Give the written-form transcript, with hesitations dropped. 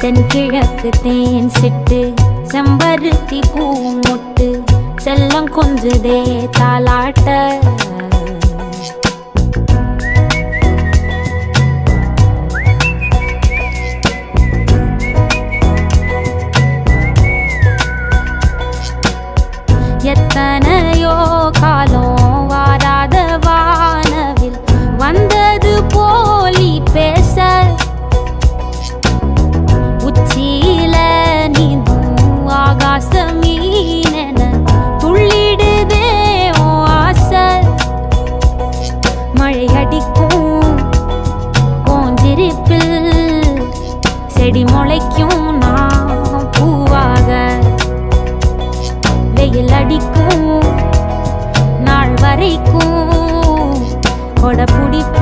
தென்கிழக்கு தேன் சிட்டு செம்பருத்தி பூ முட்டு செல்லம் கொஞ்சுதே தாலாட்ட எத்தனையோ காலம் வாராத வானவில் வந்தது போலி பேச உச்சியில நீந்தும் ஆகாச மீனென துள்ளிடுதே உன் ஆசை மழை அடிக்கும் ஓஞ்சிருப்பில் செடி முளைக்கும் நான் பூவாக வெயில் அடிக்கும் நாள் வரைக்கும் கொடை பிடிப்ப